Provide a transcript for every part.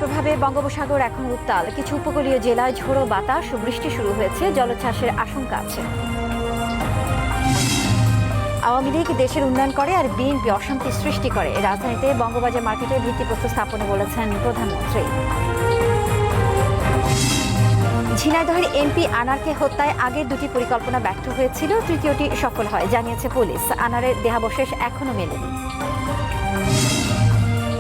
প্রভাবে বঙ্গোপসাগর এখন উত্তাল। কিছু উপকূলীয় জেলায় ঝোড়ো বাতাস ও বৃষ্টি শুরু হয়েছে, জলোচ্ছ্বাসের আশঙ্কা আছে। আওয়ামী লীগ দেশের উন্নয়ন করে আর বিএনপি অশান্তি সৃষ্টি করে। রাজধানীতে বঙ্গবাজার মার্কেটে ভিত্তিপ্রস্তর স্থাপনে বলেছেন প্রধানমন্ত্রী। ঝিনাইদহের এমপি আনারকে হত্যায় আগের দুটি পরিকল্পনা ব্যর্থ হয়েছিল, তৃতীয়টি সফল হয় জানিয়েছে পুলিশ। আনারের দেহাবশেষ এখনো মেলেনি।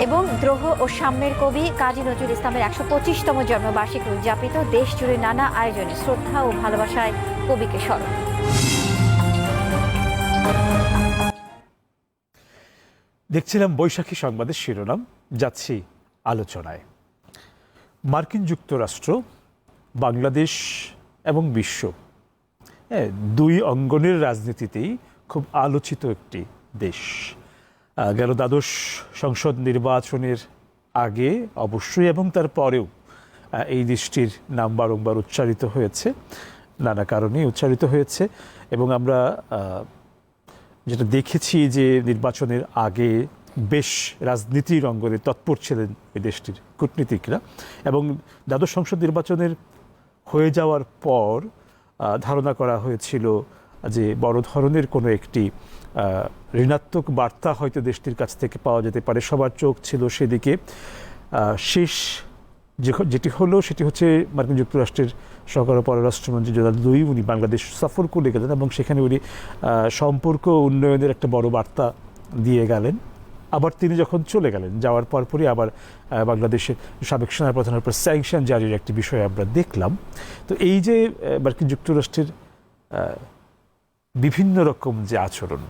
এবং দ্রোহ ও সাম্যের কবি কাজী নজরুল ইসলামের ১২৫তম জন্মবার্ষিকী উদযাপিত। দেশ জুড়ে নানা আয়োজনে শ্রদ্ধা ও ভালোবাসায় কবিকে স্মরণ। দেখছিলাম বৈশাখী সংবাদের শিরোনাম, যাচ্ছি আলোচনায়। মার্কিন যুক্তরাষ্ট্র, বাংলাদেশ এবং বিশ্ব, দুই অঙ্গনের রাজনীতিতেই খুব আলোচিত একটি দেশ। গেল দ্বাদশ সংসদ নির্বাচনের আগে অবশ্যই এবং তারপরেও এই দেশটির নাম বারংবার উচ্চারিত হয়েছে, নানা কারণে উচ্চারিত হয়েছে। এবং আমরা যেটা দেখেছি যে নির্বাচনের আগে বেশ রাজনীতির অঙ্গনে তৎপর ছিলেন এই দেশটির কূটনীতিকরা, এবং দ্বাদশ সংসদ নির্বাচনের হয়ে যাওয়ার পর ধারণা করা হয়েছিল যে বড় ধরনের কোনো একটি ঋণাত্মক বার্তা হয়তো দেশটির কাছ থেকে পাওয়া যেতে পারে। সবার চোখ ছিল সেদিকে। শেষ যেটি হলো সেটি হচ্ছে মার্কিন যুক্তরাষ্ট্রের সহকারী পররাষ্ট্রমন্ত্রী জোনাল লুই, উনি বাংলাদেশ সফর করে গেলেন এবং সেখানে উনি সম্পর্ক উন্নয়নের একটা বড় বার্তা দিয়ে গেলেন। আবার তিনি যখন চলে গেলেন, যাওয়ার পরপরই আবার বাংলাদেশের সাবেক সেনাপ্রধানের উপর স্যাংশন জারির একটি বিষয় আমরা দেখলাম। তো এই যে মার্কিন যুক্তরাষ্ট্রের বিভিন্ন রকম যে আচরণ,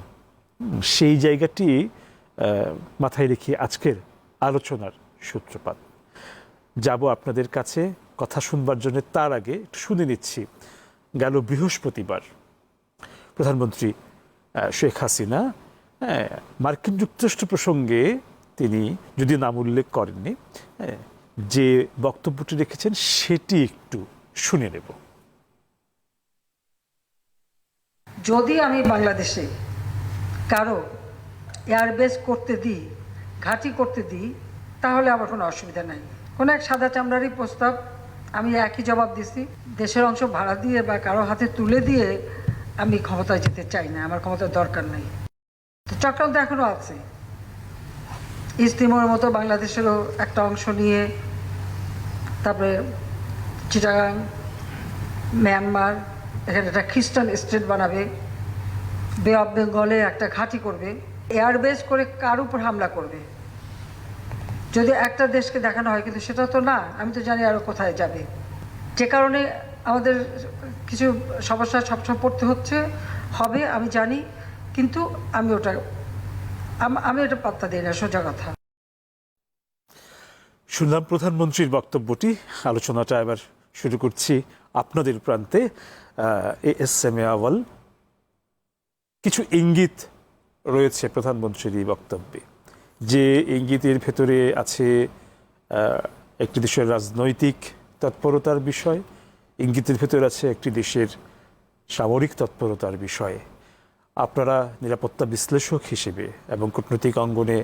সেই জায়গাটি মাথায় রেখে আজকের আলোচনার সূত্রপাত। যাব আপনাদের কাছে কথা শুনবার জন্য। তার আগে একটু শুনে নিচ্ছি, গেল বৃহস্পতিবার প্রধানমন্ত্রী শেখ হাসিনা মার্কিন যুক্তরাষ্ট্র প্রসঙ্গে তিনি যদি নাম উল্লেখ করেননি, যে বক্তব্যটি রেখেছেন সেটি একটু শুনে নেব। যদি আমি বাংলাদেশে কারো এয়ারবেস করতে দিই, ঘাঁটি করতে দিই, তাহলে আমার কোনো অসুবিধা নাই। কোনো এক সাদা চামড়ারই প্রস্তাব, আমি একই জবাব দিছি। দেশের অংশ ভাড়া দিয়ে বা কারো হাতে তুলে দিয়ে আমি ক্ষমতায় যেতে চাই না, আমার ক্ষমতার দরকার নেই। তো চক্রান্ত এখনও আছে। ইস্ট তিমোরের মতো বাংলাদেশেরও একটা অংশ নিয়ে, তারপরে চিটাগাং, মিয়ানমার, এখানে একটা খ্রিস্টান স্টেট বানাবে, বে অফ বেঙ্গলে একটা ঘাঁটি করবে, এয়ারবেস করে কার উপর হামলা করবে। যদি একটা দেশকে দেখানো হয়, কিন্তু সেটা তো না, আমি তো জানি আরও কোথায় যাবে। যে কারণে আমাদের কিছু সমস্যা সবসময় পড়তে হবে, আমি জানি, কিন্তু আমি ওটা পাত্তা দিই না, সোজা কথা। শুনলাম প্রধানমন্ত্রীর বক্তব্যটি। আলোচনাটা এবার শুরু করছি আপনাদের প্রান্তে। ASM আউয়াল, কিছু ইঙ্গিত রয়েছে প্রধানমন্ত্রীর এই বক্তব্যে, যে ইঙ্গিতের ভেতরে আছে একটি দেশের রাজনৈতিক তৎপরতার বিষয়, ইঙ্গিতের ভেতরে আছে একটি দেশের সামরিক তৎপরতার বিষয়ে। আপনারা নিরাপত্তা বিশ্লেষক হিসেবে এবং কূটনৈতিক অঙ্গনে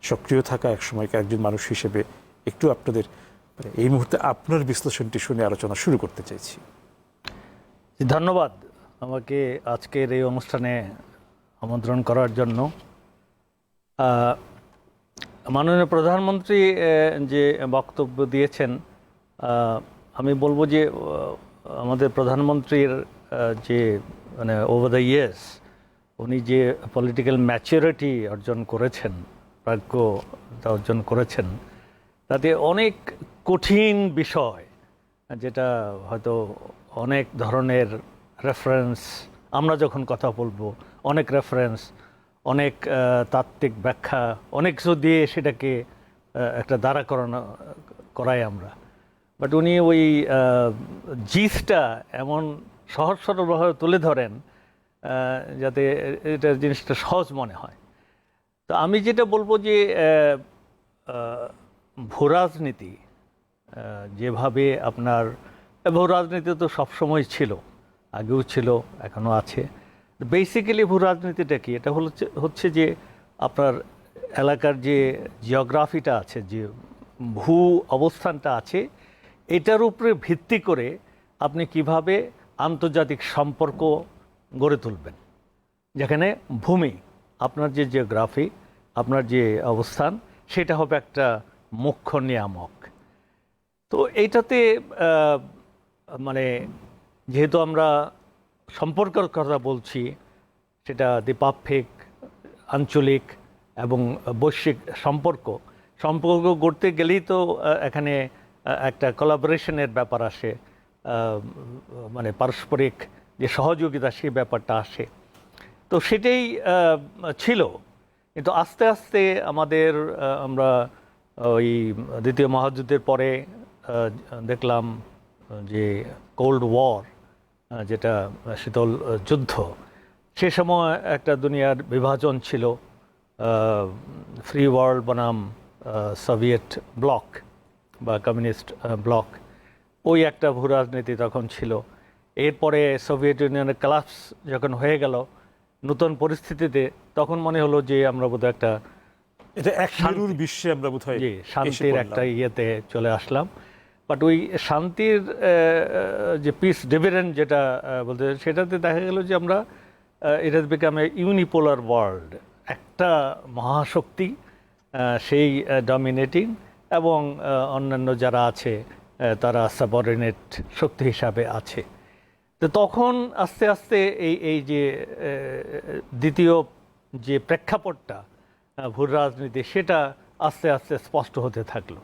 সক্রিয় থাকা একসময়কার একজন মানুষ হিসেবে একটু আপনাদের এই মুহূর্তে আপনার বিশ্লেষণটি শুনে আলোচনা শুরু করতে চাইছি। ধন্যবাদ আমাকে আজকের এই অনুষ্ঠানে আমন্ত্রণ করার জন্য। মাননীয় প্রধানমন্ত্রী যে বক্তব্য দিয়েছেন, আমি বলবো যে আমাদের প্রধানমন্ত্রীর যে মানে ওভার দ্য ইয়ার্স উনি যে পলিটিক্যাল ম্যাচুরিটি অর্জন করেছেন, প্রাজ্ঞতা অর্জন করেছেন, তাতে অনেক কঠিন বিষয়, যেটা হয়তো অনেক ধরনের রেফারেন্স, আমরা যখন কথা বলবো অনেক রেফারেন্স, অনেক তাত্ত্বিক ব্যাখ্যা, অনেক কিছু দিয়ে সেটাকে একটা দাঁড়া করাই আমরা। বাট উনি ওই জিসটা এমন সহজ সরলভাবে তুলে ধরেন যাতে এটা জিনিসটা সহজ মনে হয়। তো আমি যেটা বলবো যে ভূরাজনীতি যেভাবে আপনার, ভূরাজনীতি তো সবসময় ছিল, আগেও ছিল, এখনও আছে। বেসিক্যালি ভূরাজনীতিটা কি? এটা হচ্ছে যে আপনার এলাকার যে জিওগ্রাফিটা আছে, যে ভূ অবস্থানটা আছে, এটার উপরে ভিত্তি করে আপনি কিভাবে আন্তর্জাতিক সম্পর্ক গড়ে তুলবেন, যেখানে ভূমি, আপনার যে জিওগ্রাফি, আপনার যে অবস্থান, সেটা হবে একটা মুখ্য নিয়ামক। তো এইটাতে মানে যেহেতু আমরা সম্পর্কের কথা বলছি, সেটা দ্বিপাক্ষিক, আঞ্চলিক এবং বৈশ্বিক সম্পর্ক গড়তে গেলেই তো এখানে একটা কোলাবোরেশনের ব্যাপার আসে, মানে পারস্পরিক যে সহযোগিতা সেই ব্যাপারটা আসে। তো সেটাই ছিল, কিন্তু আস্তে আস্তে আমাদের আমরা ওই দ্বিতীয় মহাযুদ্ধের পরে দেখলাম যে কোল্ড ওয়ার, যেটা শীতল যুদ্ধ, সে সময় একটা দুনিয়ার বিভাজন ছিল, ফ্রি ওয়ার্ল্ড বনাম সোভিয়েত ব্লক বা কমিউনিস্ট ব্লক, ওই একটা ভূ রাজনীতি তখন ছিল। এরপরে সোভিয়েত ইউনিয়নের ক্লাপস যখন হয়ে গেল নতুন পরিস্থিতিতে, তখন মনে হলো যে আমরা বোধহয় একটা এটা এক মেরুর বিশ্বে আমরা বোধহয় জি এসে শান্তির পড়লাম। একটা ইয়েতে চলে আসলাম। বাট ওই শান্তির যে পিস ডিভিডেন্ড যেটা বলতে, সেটাতে দেখা গেল যে আমরা it has become a unipolar world, একটা মহাশক্তি সেই ডমিনেটিং, এবং অন্যান্য যারা আছে তারা সাবঅর্ডিনেট শক্তি হিসাবে আছে। তো তখন আস্তে আস্তে এই যে দ্বিতীয় যে প্রেক্ষাপটটা ভূ রাজনীতি, সেটা আস্তে আস্তে স্পষ্ট হতে থাকলো।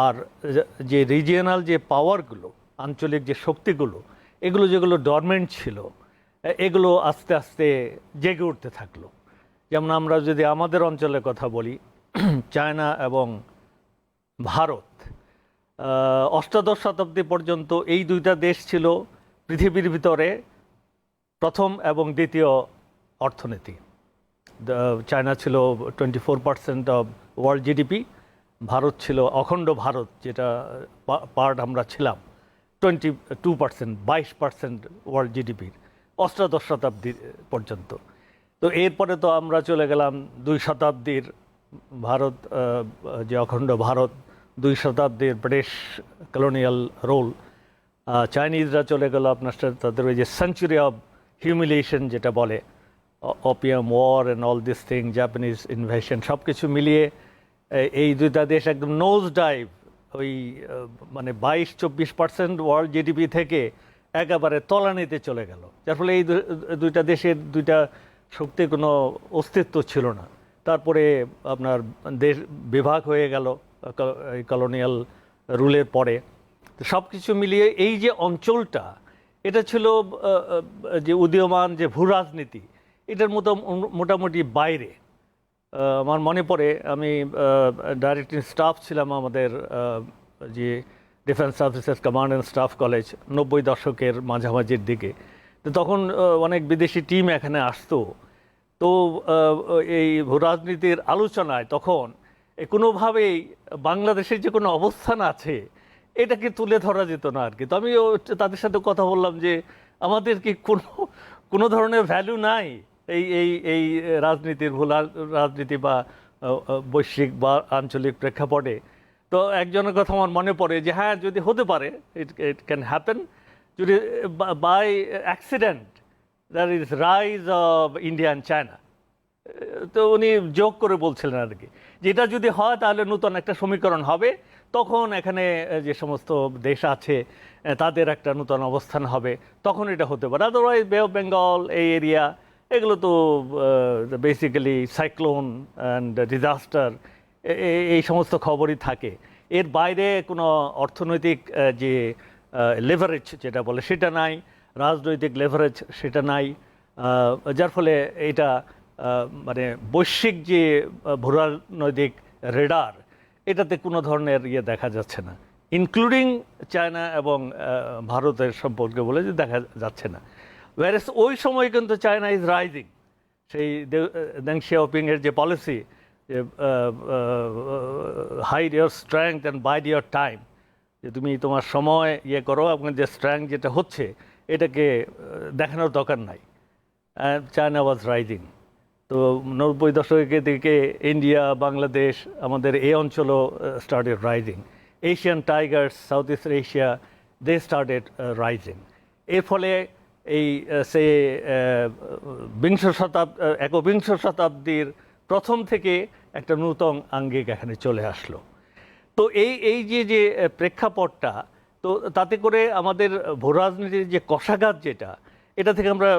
আর যে রিজিয়নাল যে পাওয়ারগুলো, আঞ্চলিক যে শক্তিগুলো, এগুলো যেগুলো ডরমেন্ট ছিল, এগুলো আস্তে আস্তে জেগে উঠতে থাকলো। যেমন আমরা যদি আমাদের অঞ্চলের কথা বলি, চায়না এবং ভারত, অষ্টাদশ শতাব্দী পর্যন্ত এই দুইটা দেশ ছিল পৃথিবীর ভিতরে প্রথম এবং দ্বিতীয় অর্থনীতি। চায়না ছিল 24% অফ ওয়ার্ল্ড জিডিপি, ভারত ছিল অখণ্ড ভারত, যেটা পার্ট আমরা ছিলাম 22%, 22% ওয়ার্ল্ড জিডিপির অষ্টাদশ শতাব্দী পর্যন্ত। তো এরপরে তো আমরা চলে গেলাম 2 শতাব্দীর ভারত, যে অখণ্ড ভারত, 2 শতাব্দীর ব্রিটিশ কলোনিয়াল রোল। চাইনিজরা চলে গেল আপনার সাথে, তাদের ওই যে সেঞ্চুরি অফ হিউমিলিয়েশন যেটা বলে, opium war and all this thing, Japanese invasion, সব কিছু মিলিয়ে এই দুইটা দেশ একদম নোজ ডাইভ, ওই মানে 22-24% ওয়ার্ল্ড জিডিপি থেকে একেবারে তলানিতে চলে গেল। যার ফলে এই দুইটা দেশের দুইটা শক্তির কোনো অস্তিত্ব ছিল না। তারপরে আপনার দেশ বিভাগ হয়ে গেল এই কলোনিয়াল রুলের পরে। তো সব কিছু মিলিয়ে এই যে অঞ্চলটা, এটা ছিল যে উদীয়মান যে ভূ রাজনীতি, এটার মতো মোটামুটি বাইরে। আমার মনে পড়ে আমি ডাইরেক্টিং স্টাফ ছিলাম আমাদের যে defence services command and staff college 90 দশকের মাঝামাঝির দিকে। তো তখন অনেক বিদেশি টিম এখানে আসতো। তো এই ভূ রাজনীতির আলোচনায় তখন কোনোভাবেই বাংলাদেশের যে কোনো অবস্থান আছে এটাকে তুলে ধরা যেত না আর কি। তো আমি তাদের সাথে কথা বললাম যে আমাদের কি কোনো ধরনের ভ্যালু নাই এই এই এই রাজনীতির, ভূ রাজনীতি বা বৈশ্বিক বা আঞ্চলিক প্রেক্ষাপটে? তো একজনের কথা আমার মনে পড়ে যে হ্যাঁ, যদি হতে পারে, ইট ক্যান হ্যাপেন, যদি by accident there is rise of India and China. তো উনি যোগ করে বলছিলেন আর কি, যেটা যদি হয় তাহলে নতুন একটা সমীকরণ হবে, তখন এখানে যে সমস্ত দেশ আছে তাদের একটা নতুন অবস্থান হবে, তখন এটা হতে পারে। আদারওয়াইজ বে অফ বেঙ্গল, এই এরিয়া, এগুলো তো বেসিক্যালি সাইক্লোন অ্যান্ড ডিজাস্টার, এই সমস্ত খবরই থাকে। এর বাইরে কোনো অর্থনৈতিক যে লেভারেজ যেটা বলে সেটা নাই, রাজনৈতিক লেভারেজ সেটা নাই। যার ফলে এটা মানে বৈশ্বিক যে ভূরাজনৈতিক রেডার, এটাতে কোনো ধরনের ইয়ে দেখা যাচ্ছে না, ইনক্লুডিং চায়না এবং ভারতের সম্পর্কে বলে যে দেখা যাচ্ছে না। ওয়ারেস ওই সময় কিন্তু চায়না ইজ রাইজিং। সেই দেং শিয়াওপিংয়ের যে পলিসি, যে hide your strength and bide your time, যে তুমি তোমার সময় ইয়ে করো, আপনার যে স্ট্রেংথ যেটা হচ্ছে এটাকে দেখানোর দরকার নাই। China was rising. তো 90 দশকের দিকে ইন্ডিয়া, বাংলাদেশ, আমাদের এই অঞ্চলও started rising. Asian tigers, south east Asia, they started rising. এর ফলে এই সে একবিংশ শতাব্দীর প্রথম থেকে একটা নূতন আঙ্গিক এখানে চলে আসলো। তো এই যে প্রেক্ষাপটটা, তো তাতে করে আমাদের ভূরাজনীতির যে কষাঘাত যেটা, এটা থেকে আমরা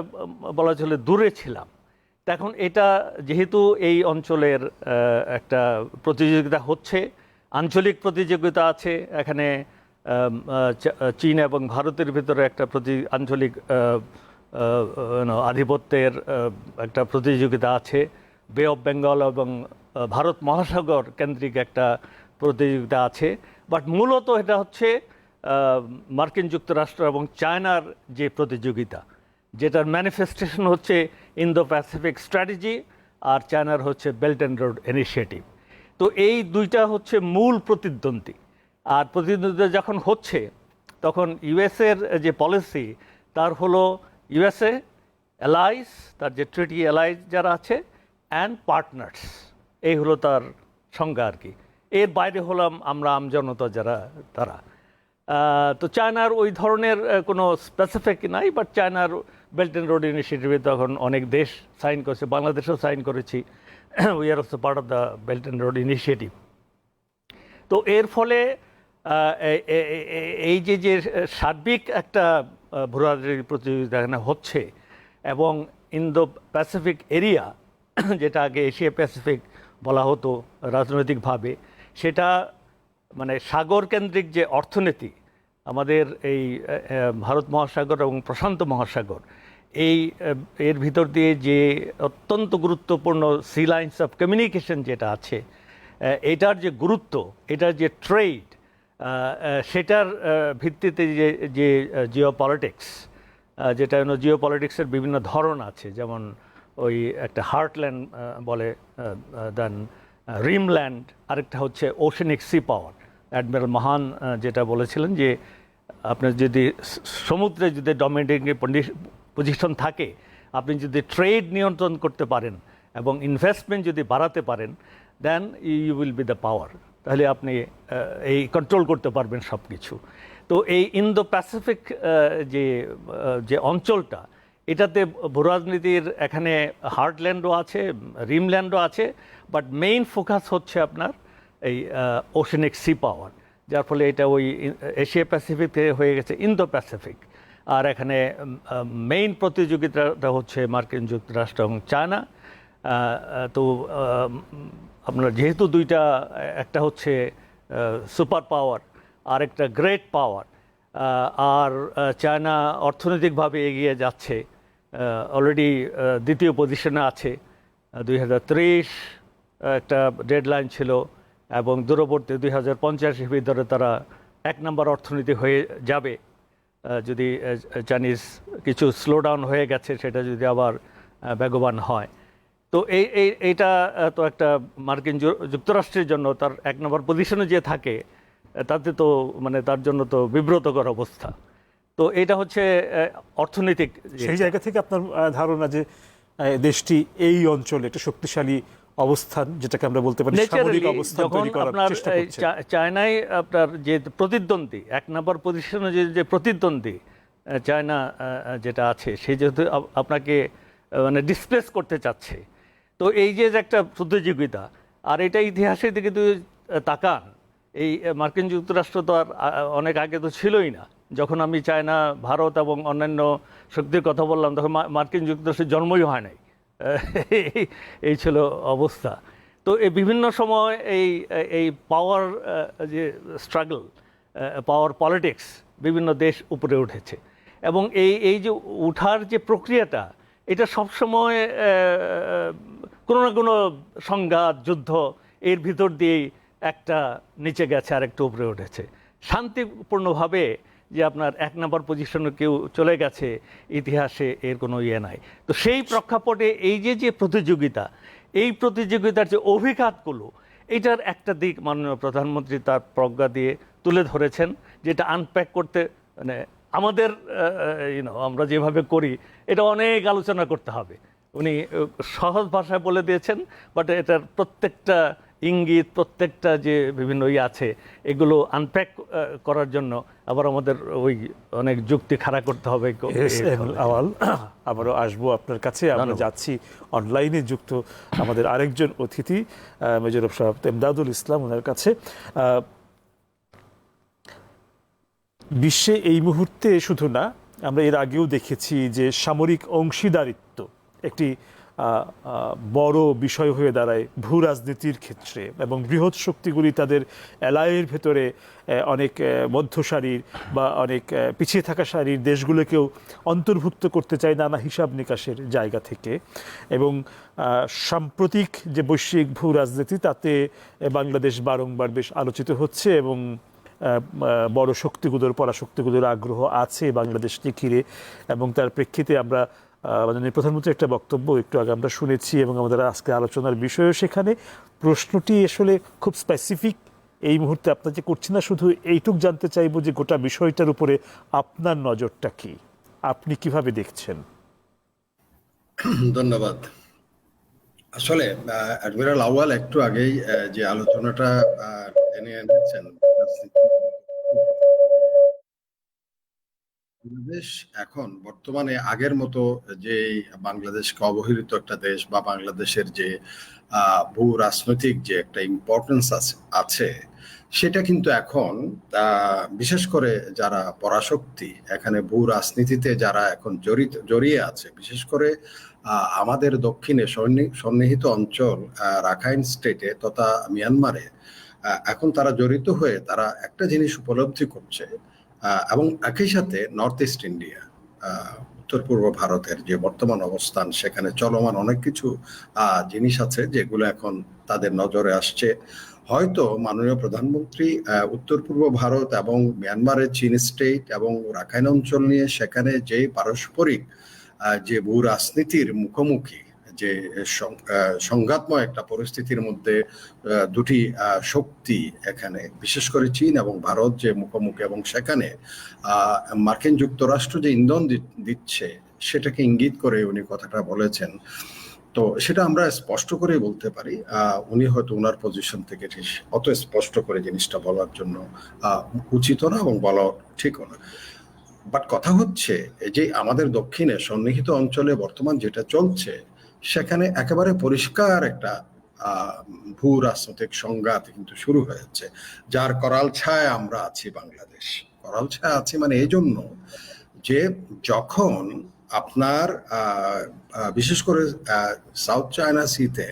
বলা চলে দূরে ছিলাম। এখন এটা যেহেতু এই অঞ্চলের একটা প্রতিযোগিতা হচ্ছে, আঞ্চলিক প্রতিযোগিতা আছে এখানে, চীন এবং ভারতের ভিতরে একটা আঞ্চলিক আধিপত্যের একটা প্রতিযোগিতা আছে, বে অফ বেঙ্গল এবং ভারত মহাসাগর কেন্দ্রিক একটা প্রতিযোগিতা আছে। বাট মূলত এটা হচ্ছে মার্কিন যুক্তরাষ্ট্র এবং চায়নার যে প্রতিযোগিতা, যেটার ম্যানিফেস্টেশন হচ্ছে ইন্দো প্যাসিফিক স্ট্র্যাটেজি, আর চায়নার হচ্ছে বেল্ট অ্যান্ড রোড ইনিশিয়েটিভ। তো এই দুইটা হচ্ছে মূল প্রতিদ্বন্দ্বী। আর প্রতিদ্বন্দ্বিতা যখন হচ্ছে, তখন ইউএসের যে পলিসি, তার হলো ইউএসএ অ্যালাইজ, তার যে ট্রিটি অ্যালাইজ যারা আছে, অ্যান্ড পার্টনার্স, এই হলো তার সংজ্ঞা আর কি। এর বাইরে হলাম আমরা আমজনতা যারা, তারা। তো চায়নার ওই ধরনের কোনো স্পেসিফিক নাই, বাট চায়নার বেল্ট অ্যান্ড রোড ইনিশিয়েটিভে তখন অনেক দেশ সাইন করেছে, বাংলাদেশও সাইন করেছি, we are also part of the belt and road initiative. তো এর ফলে এই যে সার্বিক একটা ভূরাজনৈতিক প্রতিযোগিতা এখানে হচ্ছে, এবং ইন্দো প্যাসিফিক এরিয়া, যেটা আগে এশিয়া প্যাসিফিক বলা হতো রাজনৈতিকভাবে, সেটা মানে সাগর কেন্দ্রিক যে অর্থনীতি, আমাদের এই ভারত মহাসাগর এবং প্রশান্ত মহাসাগর, এর ভিতর দিয়ে যে অত্যন্ত গুরুত্বপূর্ণ সি লাইন্স অফ কমিউনিকেশন যেটা আছে, এটার যে গুরুত্ব, এটার যে ট্রেড, সেটার ভিত্তিতে যে জিও পলিটিক্স, যেটা জিও পলিটিক্সের বিভিন্ন ধরন আছে, যেমন ওই একটা হার্টল্যান্ড বলে, দেন রিমল্যান্ড, আরেকটা হচ্ছে ওশেনিক সি পাওয়ার। অ্যাডমিরাল মাহান যেটা বলেছিলেন যে আপনার যদি সমুদ্রে যদি ডমিনেটিং পজিশন থাকে, আপনি যদি ট্রেড নিয়ন্ত্রণ করতে পারেন এবং ইনভেস্টমেন্ট যদি বাড়াতে পারেন, then you will be the power, তাহলে আপনি এই কন্ট্রোল করতে পারবেন সব কিছু। তো এই ইন্দো প্যাসিফিক যে অঞ্চলটা, এটাতে ভূরাজনীতির এখানে হার্টল্যান্ডও আছে, রিমল্যান্ডও আছে, বাট মেইন ফোকাস হচ্ছে আপনার এই ওশেনিক সি পাওয়ার, যার ফলে এটা ওই এশিয়া প্যাসিফিক থেকে হয়ে গেছে ইন্দো প্যাসিফিক। আর এখানে মেইন প্রতিযোগিতাটা হচ্ছে মার্কিন যুক্তরাষ্ট্র এবং চায়না। তো আপনার যেহেতু দুইটা, একটা হচ্ছে সুপার পাওয়ার আর একটা গ্রেট পাওয়ার, আর চায়না অর্থনৈতিকভাবে এগিয়ে যাচ্ছে, অলরেডি দ্বিতীয় পজিশনে আছে। 2030 একটা ডেডলাইন ছিল, এবং দূরবর্তী 2050 ভিতরে তারা 1 নম্বর অর্থনীতি হয়ে যাবে, যদি চাইনিজ কিছু স্লোডাউন হয়ে গেছে সেটা যদি আবার বেগবান হয়। তো এইটা তো একটা মার্কিন যুক্তরাষ্ট্রের জন্য, তার 1 নম্বর পজিশনে যে থাকে, তাতে তো মানে তার জন্য তো বিব্রতকর অবস্থা। তো এটা হচ্ছে অর্থনৈতিক। সেই জায়গা থেকে আপনার ধারণা যে দেশটি এই অঞ্চলে একটা শক্তিশালী অবস্থান, যেটাকে আমরা বলতে পারি সামরিক অবস্থান তৈরি করার চেষ্টা করছে। চায়নায় আপনার যে প্রতিদ্বন্দ্বী, 1 নম্বর পজিশনে যে প্রতিদ্বন্দ্বী চায়না যেটা আছে, সে যেহেতু আপনাকে মানে ডিসপ্লেস করতে চাচ্ছে, তো এই যে একটা প্রতিযোগিতা, আর এটা ইতিহাসের দিকে তাকান, এই মার্কিন যুক্তরাষ্ট্র তো আর অনেক আগে তো ছিলই না। যখন আমি চায়না, ভারত এবং অন্যান্য শক্তির কথা বললাম, তখন মার্কিন যুক্তরাষ্ট্রের জন্মই হয় নাই, এই ছিল অবস্থা। তো এই বিভিন্ন সময় এই পাওয়ার যে স্ট্রাগল, পাওয়ার পলিটিক্স, বিভিন্ন দেশ উপরে উঠেছে, এবং এই যে উঠার যে প্রক্রিয়াটা, এটা সবসময় কোনো না কোনো সংঘাত, যুদ্ধ, এর ভিতর দিয়েই একটা নিচে গেছে আর একটা উপরে উঠেছে। শান্তিপূর্ণভাবে যে আপনার 1 নম্বর পজিশনে কেউ চলে গেছে ইতিহাসে, এর কোনো ইয়ে নাই। তো সেই প্রেক্ষাপটে এই যে প্রতিযোগিতা, এই প্রতিযোগিতার যে অভিঘাতগুলো, এটার একটা দিক মাননীয় প্রধানমন্ত্রী তার প্রজ্ঞা দিয়ে তুলে ধরেছেন, যেটা আনপ্যাক করতে মানে আমাদের আমরা যেভাবে করি, এটা অনেক আলোচনা করতে হবে। উনি সহজ ভাষায় বলে দিয়েছেন, বাট এটার প্রত্যেকটা ইঙ্গিত, প্রত্যেকটা যে বিভিন্ন আছে, এগুলো আনপ্যাক করার জন্য আবার আমাদের ওই অনেক যুক্তি খাড়া করতে হবে। আওয়াল, আবারও আসবো আপনার কাছে। আমরা যাচ্ছি অনলাইনে যুক্ত আমাদের আরেকজন অতিথি মেজর অফ সাহেব এমদাদুল ইসলাম, ওনার কাছে। বিশ্বে এই মুহূর্তে শুধু না, আমরা এর আগেও দেখেছি যে সামরিক অংশীদারিত্ব একটি বড় বিষয় হয়ে দাঁড়ায় ভূ রাজনীতির ক্ষেত্রে, এবং বৃহৎ শক্তিগুলি তাদের এলায়ের ভেতরে অনেক মধ্যসারির বা অনেক পিছিয়ে থাকা সারির দেশগুলোকেও অন্তর্ভুক্ত করতে চায় নানা হিসাব নিকাশের জায়গা থেকে। এবং সাম্প্রতিক যে বৈশ্বিক ভূ রাজনীতি, তাতে বাংলাদেশ বারংবার বেশ আলোচিত হচ্ছে, এবং বড় শক্তিগুলোর, পরাশক্তিগুলোর আগ্রহ আছে বাংলাদেশকে ঘিরে। এবং তার প্রেক্ষিতে আমরা মাননীয় প্রধানমন্ত্রীর একটা বক্তব্য একটু আগে আমরা শুনেছি, এবং আমাদের আজকে আলোচনার বিষয়ও সেখানে। প্রশ্নটি আসলে খুব স্পেসিফিক এই মুহূর্তে আপনাকে করছি না, শুধু এইটুক জানতে চাইব যে গোটা বিষয়টার উপরে আপনার নজরটা কি, আপনি কিভাবে দেখছেন? ধন্যবাদ। আসলে অ্যাডমিরাল আউয়াল একটু আগেই যে আলোচনাটা টেনে এনেছেন, বাংলাদেশ এখন বর্তমানে আগের মতো যে বাংলাদেশকে অবহেলিত একটা দেশ, বা বাংলাদেশের যে ভূ রাজনৈতিক যে একটা ইম্পর্টেন্স আছে, সেটা কিন্তু এখন বিশেষ করে যারা পরাশক্তি এখানে ভূ রাজনীতিতে যারা এখন জড়িয়ে আছে, বিশেষ করে আমাদের দক্ষিণে সন্নিহিত অঞ্চল রাখাইন স্টেটে তথা মিয়ানমারে এখন তারা জড়িত হয়ে তারা একটা জিনিস উপলব্ধি করছে, এবং একই সাথে নর্থ ইস্ট ইন্ডিয়া, উত্তর পূর্ব ভারতের যে বর্তমান অবস্থান, সেখানে চলমান অনেক কিছু জিনিস আছে যেগুলো এখন তাদের নজরে আসছে। হয়তো মাননীয় প্রধানমন্ত্রী উত্তর পূর্ব ভারত এবং মিয়ানমারের চীন স্টেট এবং রাখাইন অঞ্চল নিয়ে সেখানে যে পারস্পরিক যে ভূ রাজনীতির মুখোমুখি, যে সংঘাতময় একটা পরিস্থিতির মধ্যে দুটি শক্তি এখানে, বিশেষ করে চীন এবং ভারত যে মুখোমুখি, এবং সেখানে মার্কিন যুক্তরাষ্ট্র যে ইন্ধন দিচ্ছে সেটাকে ইঙ্গিত করে উনি কথাটা বলেছেন। তো সেটা আমরা স্পষ্ট করে বলতে পারি, উনি হয়তো ওনার পজিশন থেকে ঠিক অত স্পষ্ট করে জিনিসটা বলার জন্য উচিত না এবং বলা ঠিকও না। বাট কথা হচ্ছে যে আমাদের দক্ষিণে সন্নিহিত অঞ্চলে বর্তমান যেটা চলছে, সেখানে একেবারে পরিষ্কার একটা ভূ রাজনৈতিক সংঘাত কিন্তু শুরু হয়েছে, যার করাল ছায় আমরা আছি। বাংলাদেশ করাল ছায় আছি মানে এই জন্য যে যখন আপনার বিশেষ করে সাউথ চায়না সিতে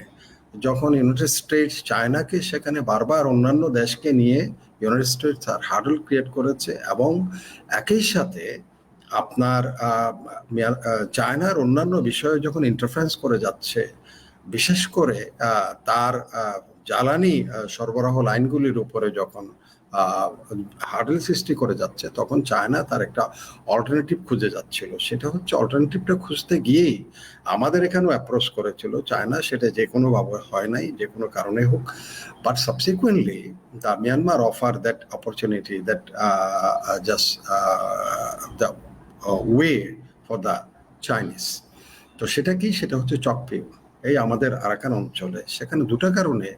যখন ইউনাইটেড স্টেটস চায়নাকে সেখানে বারবার অন্যান্য দেশকে নিয়ে ইউনাইটেড স্টেটস আর হার্ডল ক্রিয়েট করেছে, এবং একই সাথে আপনার চায়নার অন্যান্য বিষয়ে যখন ইন্টারফারেন্স করে যাচ্ছে, বিশেষ করে তার জ্বালানি সরবরাহ লাইনগুলির উপরে যখন হার্ডেল সৃষ্টি করে যাচ্ছে, তখন চায়না তার একটা অল্টারনেটিভ খুঁজে যাচ্ছিল। সেটা হচ্ছে অল্টারনেটিভটা খুঁজতে গিয়েই আমাদের এখানেও অ্যাপ্রোচ করেছিল চায়না, সেটা যে কোনোভাবে হয় নাই, যে কোনো কারণে হোক। But subsequently the Myanmar offer that opportunity, that just the way for the Chinese. তো সেটা কি? সেটা হচ্ছে চকপিউ, এই আমাদের আরাকান অঞ্চলে। সেখানে দুটো কারণে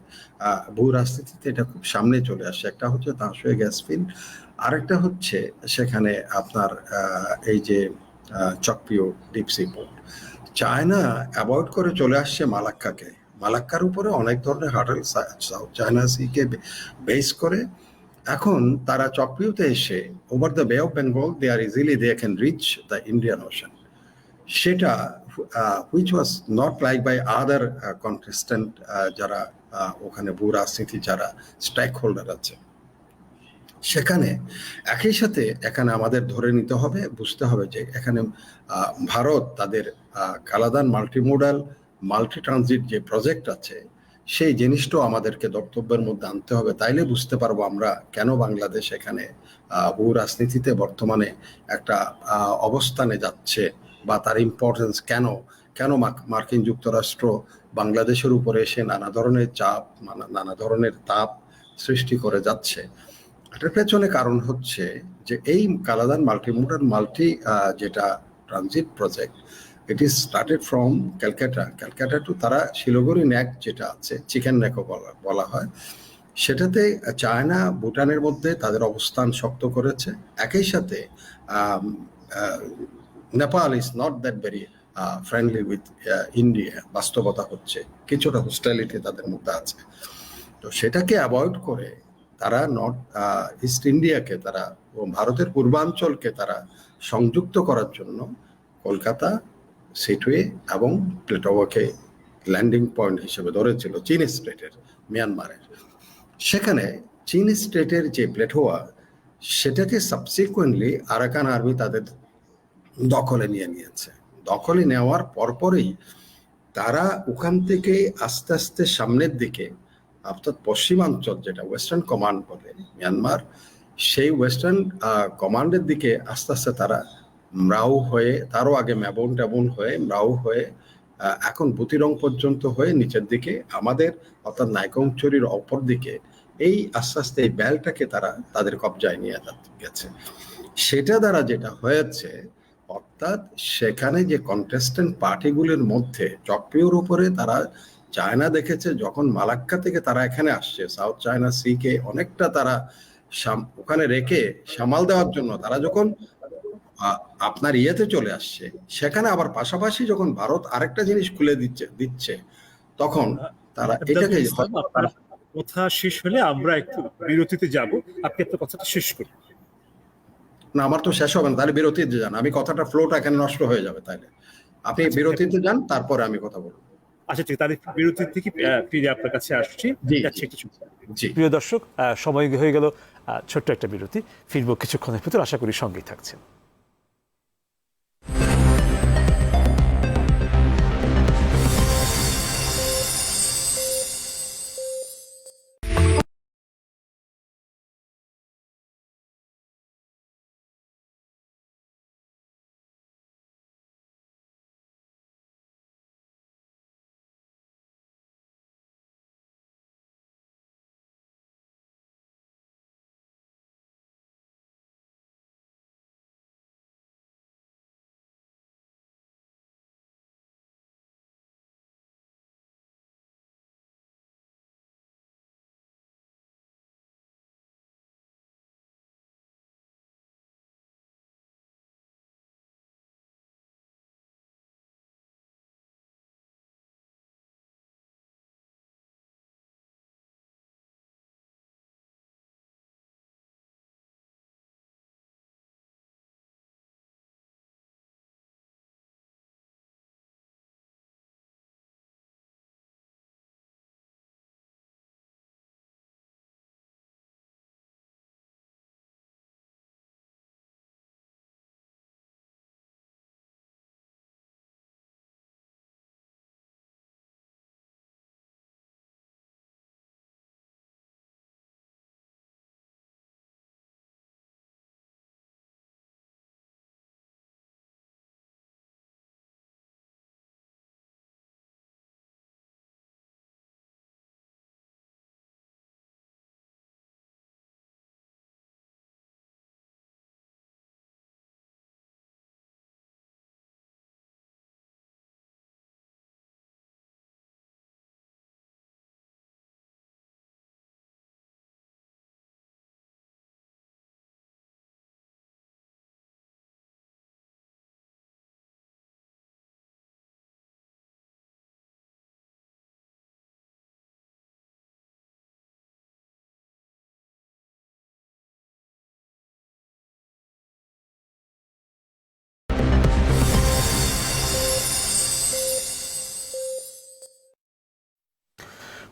ভূ রাজনীতিতে এটা খুব সামনে চলে আসে। একটা হচ্ছে তাঁসুয়ে গ্যাস ফিল্ড, আরেকটা হচ্ছে সেখানে আপনার এই যে Kyaukphyu deep sea port. China avoid করে চলে আসছে মালাক্কাকে। মালাক্কার উপরে অনেক ধরনের হার্ডেল সাউথ চায়না সিকে বেস করে এখন তারা চকপিউতে এসে over the Bay of Bengal they can reach the Indian Ocean. সেটা which was not like by other contestant যারা ওখানে ভূ রাজনীতি যারা স্টেক হোল্ডার আছে, সেখানে একই সাথে এখানে আমাদের ধরে নিতে হবে, বুঝতে হবে যে এখানে ভারত তাদের কালাদান মাল্টিমোডাল মাল্টি ট্রানজিট যে প্রজেক্ট আছে, সেই জিনিসটাও আমাদেরকে বক্তব্যের মধ্যে আনতে হবে। তাইলে বুঝতে পারবো আমরা কেন বাংলাদেশ এখানে ভূ রাজনীতিতে বর্তমানে একটা অবস্থানে যাচ্ছে, বা তার ইম্পর্টেন্স কেন মার্কিন যুক্তরাষ্ট্র বাংলাদেশের উপরে এসে নানা ধরনের চাপ, নানা ধরনের তাপ সৃষ্টি করে যাচ্ছে। এটার পেছনে কারণ হচ্ছে যে এই কালাদান মাল্টিমোডাল যেটা transit project, it is started from Calcutta to তারা শিলিগুড়ি নেক যেটা আছে, চিকেন নেকও বলা হয়, সেটাতে চায়না ভুটানের মধ্যে তাদের অবস্থান শক্ত করেছে। একই সাথে Nepal is not that very friendly with India, বাস্তবতা হচ্ছে কিছুটা হোস্টাইলিটি তাদের মধ্যে আছে। তো সেটাকে অ্যাভয়েড করে তারা ইস্ট ইন্ডিয়াকে তারা ও ভারতের পূর্বাঞ্চলকে তারা সংযুক্ত করার জন্য কলকাতা, সিটওয়ে এবং প্লেটোয়াকে ল্যান্ডিং পয়েন্ট হিসেবে ধরেছিল চীন স্টেটের, মিয়ানমারের। সেখানে চীন স্টেটের যে প্লেটোয়া, সেটাকে সাবসিকুয়েন্টলি আরাকান আর্মি তাদের দখলে নিয়েছে। দখলে নেওয়ার পরপরই তারা ওখান থেকে আস্তে আস্তে সামনের দিকে, অর্থাৎ পশ্চিমাঞ্চল যেটা ওয়েস্টার্ন কমান্ড বলে মিয়ানমার, সেই ওয়েস্টার্ন কমান্ডের দিকে আস্তে আস্তে তারা ম্রাউ হয়ে, তারও আগে ট্যাবন হয়ে, ম্রাউ হয়ে, এখন বুতিরং পর্যন্ত হয়ে নিচের দিকে আমাদের অর্থাৎ নাইকংচুরির অপর দিকে এই আস্তে আস্তে এই বেলটাকে তারা তাদের কবজায় নিয়ে গেছে। সেটা দ্বারা যেটা হয়েছে, অর্থাৎ সেখানে যে কন্টেস্টেন্ট পার্টিগুলির মধ্যে চকপিওর উপরে তারা চায়না দেখেছে যখন মালাক্কা থেকে তারা এখানে আসছে, সাউথ চায়না সি কে অনেকটা তারা ওখানে রেখে সামাল দেওয়ার জন্য তারা যখন আপনার ইয়েতে চলে আসছে, সেখানে আবার পাশাপাশি যখন ভারত আরেকটা জিনিস খুলে দিচ্ছে তখন তারা এটাকে কথা শেষ হলে আমরা একটু বিরতিতে যাব, আপনি আপনার কথাটা শেষ করুন। না, আমার তো শেষ হবে না, তাহলে বিরতিতে যান, আমি কথাটা ফ্লোটা এখানে নষ্ট হয়ে যাবে। তাহলে আপনি বিরতিতে যান, তারপরে আমি কথা বলবো। আচ্ছা ঠিক, তাহলে বিরতির থেকে ফিরে আপনার কাছে আসছি। জি প্রিয় দর্শক, সময় হয়ে গেল ছোট্ট একটা বিরতি, ফিরবো কিছুক্ষণের ভিতর, আশা করি সঙ্গেই থাকছেন।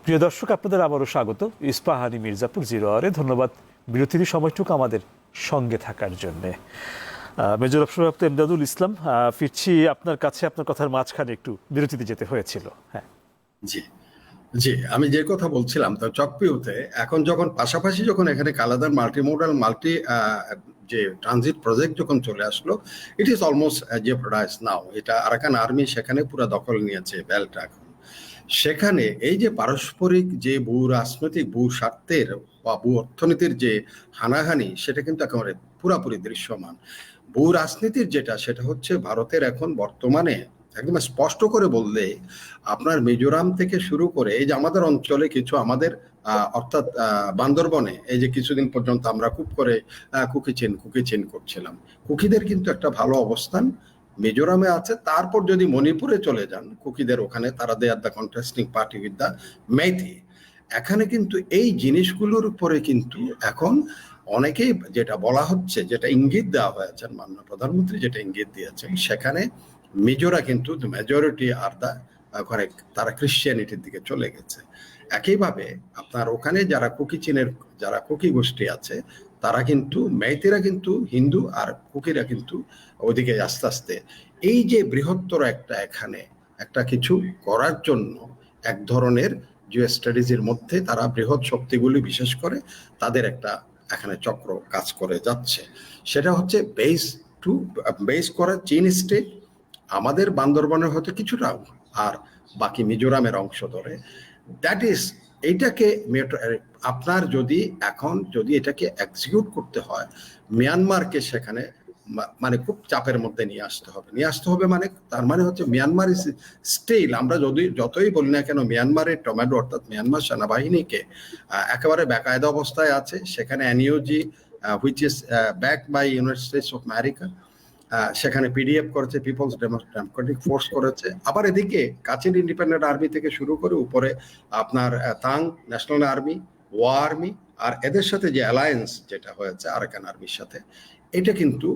প্রিয় দর্শক, আপনাদের আবারও স্বাগত ইস্পাহানি মির্জাপুর 0 আওয়ারে। ধন্যবাদ বিরতির সময়টুকু আমাদের সঙ্গে থাকার জন্য। মেজর অবসরপ্রাপ্ত এমদাদুল ইসলাম, ফিরছি আপনার কাছে, আপনার কথার মাঝখানে একটু বিরতিতে যেতে হয়েছিল। হ্যাঁ জি, আমি যে কথা বলছিলাম, তো চকপিওতে এখন যখন পাশাপাশি যখন এখানে কালাদার মাল্টিমোডাল যে ট্রানজিট প্রজেক্ট যখন চলে আসলো, ইট ইজ অলমোস্ট জেপার্ডাইজড নাও। এটা আরাকান আর্মি সেখানে পুরো দখল নিয়েছে বেলটা। এখন সেখানে এই যে পারস্পরিক যে ভূ রাজনৈতিক ভূ স্বার্থের বা ভূ অর্থনীতির যে হানাহানি, সেটা কিন্তু একেবারে পুরাপুরি দৃশ্যমান। ভূ রাজনীতির সেটা হচ্ছে ভারতের এখন বর্তমানে একদম স্পষ্ট করে বললে আপনার মিজোরাম থেকে শুরু করে এই যে আমাদের অঞ্চলে কিছু আমাদের অর্থাৎ বান্দরবনে এই যে কিছুদিন পর্যন্ত আমরা খুব করে কুকি চিন করছিলাম, কুকিদের কিন্তু একটা ভালো অবস্থান মিজোরামে আছে। তারপর যদি মণিপুরে চলে যান, কুকিদের ওখানে তারা they are the contrasting party with the Meitei. এখানে কিন্তু এই জিনিসগুলোর উপরে কিন্তু এখন অনেকেই যেটা বলা হচ্ছে, যেটা ইঙ্গিত দেওয়া হয়েছে, মাননীয় প্রধানমন্ত্রী যেটা ইঙ্গিত দিয়েছেন, সেখানে মিজোরা কিন্তু মেজরিটি আর দা ওখানে তারা ক্রিশ্চিয়ানিটির দিকে চলে গেছে। একইভাবে আপনার ওখানে যারা কুকি চীনের যারা কুকি গোষ্ঠী আছে তারা কিন্তু মেইতিরা কিন্তু হিন্দু আর কুকিরা কিন্তু ওদিকে আস্তে আস্তে এই যে বৃহত্তর একটা এখানে একটা কিছু করার জন্য এক ধরনের জিও স্ট্র্যাটেজির মধ্যে তারা বৃহৎ শক্তিগুলি বিশেষ করে তাদের একটা এখানে চক্র কাজ করে যাচ্ছে। সেটা হচ্ছে বেস করা চীন স্টেট আমাদের বান্দরবনের হয়তো কিছুটা আর বাকি মিজোরামের অংশ ধরে। দ্যাট ইজ এইটাকে আপনার যদি এটাকে এক্সিকিউট করতে হয়, মিয়ানমারকে সেখানে মানে খুব চাপের মধ্যে নিয়ে আসতে হবে মানে তার মানে হচ্ছে মিয়ানমার ইজ স্টিল, আমরা যতই বলি না কেন মিয়ানমারের টমেটো অর্থাৎ মিয়ানমার সেনাবাহিনীকে একেবারে বেকায়দা অবস্থায় আছে। সেখানে NUG which is back by United States of America, সেখানে পিডিএফ করেছে, পিপলস ডেমোক্রেটিক ফোর্স করেছে। আবার এদিকে কাচিন ইন্ডিপেন্ডেন্ট আর্মি থেকে শুরু করে উপরে আপনার তাং ন্যাশনাল আর্মি, ওয়া আর্মি, আর এদের সাথে যে অ্যালায়েন্স যেটা হয়েছে আরাকান আর্মির সাথে, এটা কিন্তু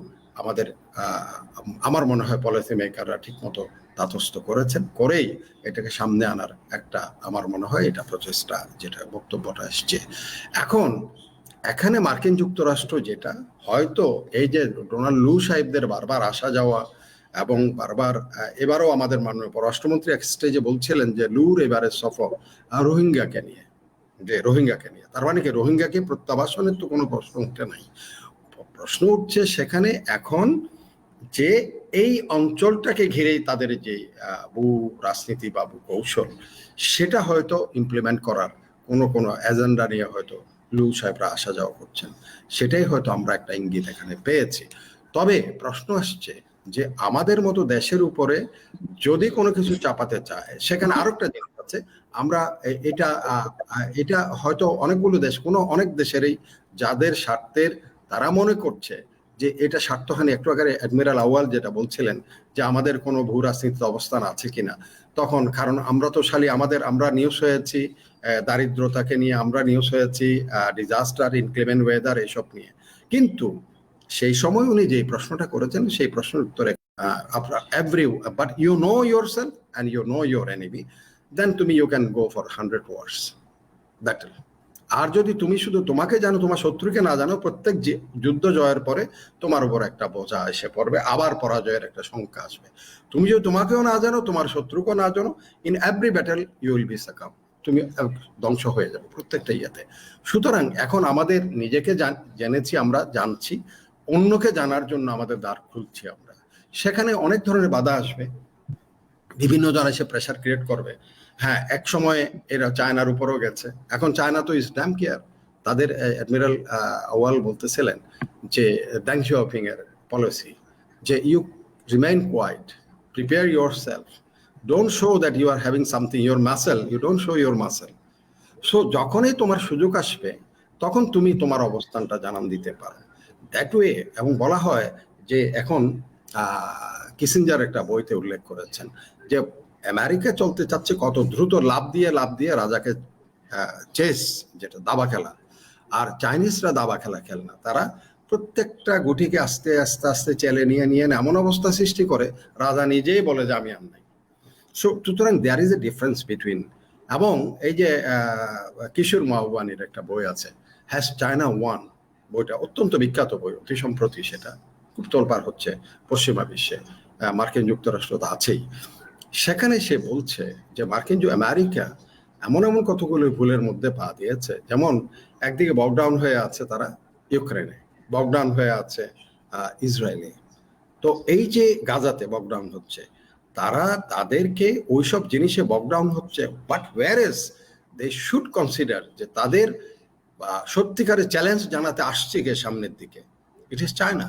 আমার মনে হয় পলিসি মেকাররা ঠিক মতো তাতস্থ করেই এটাকে সামনে আনার একটা আমার মনে হয় এটা প্রচেষ্টা, যেটা বক্তব্যটা এসছে। এখন এখানে মার্কিন যুক্তরাষ্ট্র যেটা হয়তো এই যে ডোনাল্ড লু সাহেবদের বারবার আসা যাওয়া এবং বারবার এবারও আমাদের মাননীয় পররাষ্ট্রমন্ত্রী এক স্টেজে বলছিলেন যে লুর এবারে সফর রোহিঙ্গাকে নিয়ে, তার মানে কি রোহিঙ্গাকে প্রত্যাবাসনের তো কোনো প্রশ্ন উঠে নাই। প্রশ্ন উঠছে সেখানে এখন যে এই অঞ্চলটাকে ঘিরেই তাদের যে ভূ রাজনীতি বা ভূ কৌশল, সেটা হয়তো ইমপ্লিমেন্ট করার কোনো এজেন্ডা নিয়ে হয়তো লু সাহেবরা আসা যাওয়া করছেন, সেটাই হয়তো আমরা একটা ইঙ্গিত এখানে পেয়েছি। তবে প্রশ্ন আসছে যে আমাদের মতো দেশের উপরে যদি কোনো কিছু চাপাতে চায়, সেখানে আরেকটা জিনিস আছে, আমরা এটা হয়তো অনেকগুলো দেশ অনেক দেশেরই যাদের স্বার্থের তারা মনে করছে যে এটা স্বার্থহানি। একটু আগে অ্যাডমিরাল আউয়াল যেটা বলছিলেন যে আমাদের কোনো ভূ রাজনীতিতে অবস্থান আছে কিনা, তখন কারণ আমরা তো আমরা নিউজ হয়েছি দারিদ্রতাকে নিয়ে, আমরা নিউজ হয়েছি ডিজাস্টার, ইনক্লেমেন্ট ওয়েদার, এসব নিয়ে। কিন্তু সেই সময় উনি যে প্রশ্নটা করেছেন সেই প্রশ্নের উত্তরে আপনার but you know yourself and you know your enemy, then you can go for 100 wars battle. আর যদি তুমি শুধু তোমাকে জানো, তোমার শত্রুকে না জানো, প্রত্যেক যুদ্ধ জয়ের পরে তোমার উপর একটা বোঝা এসে পড়বে, আবার পরাজয়ের একটা সংখ্যা আসবে। তুমি যদি তোমাকেও না জানো, তোমার শত্রুকেও না জানো, in every battle you will be succumb, তুমি ধ্বংস হয়ে যাবে প্রত্যেকটা ইয়েতে। সুতরাং এখন আমাদের নিজেকে জেনেছি, আমরা জানছি, অন্যকে জানার জন্য আমাদের দ্বার খুলছি আমরা। সেখানে অনেক ধরনের বাধা আসবে, বিভিন্ন জন এসে প্রেশার ক্রিয়েট করবে। হ্যাঁ, এক সময় এরা চায়নার উপরও গেছে, এখন চায়না তো ইজ ড্যাম কেয়ার। তাদের অ্যাডমিরাল আওয়াল বলতেছিলেন যে ড্যাং শিয়াওপিং এর পলিসি যে you remain quiet, prepare your self, don't show that you are having something, your muscle, you don't show your muscle. So যখনই তোমার সুযোগ আসবে তখন তুমি তোমার অবস্থানটা জানান দিতে পারো দ্যাট ওয়ে। এবং বলা হয় যে এখন কিসিঞ্জার একটা বইতে উল্লেখ করেছেন যে আমেরিকা চলতে চাচ্ছে কত দ্রুত লাভ দিয়ে রাজাকে চেস, যেটা দাবা খেলা, আর চাইনিজরা দাবা খেলা খেলে না, তারা প্রত্যেকটা গুটিকে আস্তে আস্তে চেলে নিয়ে এমন অবস্থা সৃষ্টি করে রাজা নিজেই বলে যে আমি আর নাই। সুতরাং there is a difference between, এবং এই যে কিশোর মাহবানির একটা বই আছে হ্যাজ চায়না ওয়ান, বইটা অত্যন্ত বিখ্যাত বই, অতি সম্প্রতি সেটা খুব তোলপাড় হচ্ছে পশ্চিমা বিশ্বে, মার্কিন যুক্তরাষ্ট্র তো আছেই। সেখানে সে বলছে যে আমেরিকা এমন কতগুলো ভুলের মধ্যে পা দিয়েছে, যেমন একদিকে বকডাউন হয়ে আছে তারা ইউক্রেনে, বকডাউন হয়ে আছে ইসরায়েলে, তো এই যে গাজাতে বকডাউন হচ্ছে, তারা তাদেরকে ওইসব জিনিসে বকডাউন হচ্ছে, বাট ওয়্যারএজ দে শুড কনসিডার যে তাদের সত্যিকারের চ্যালেঞ্জ জানাতে আসছে কে সামনের দিকে, ইট ইজ চায়না।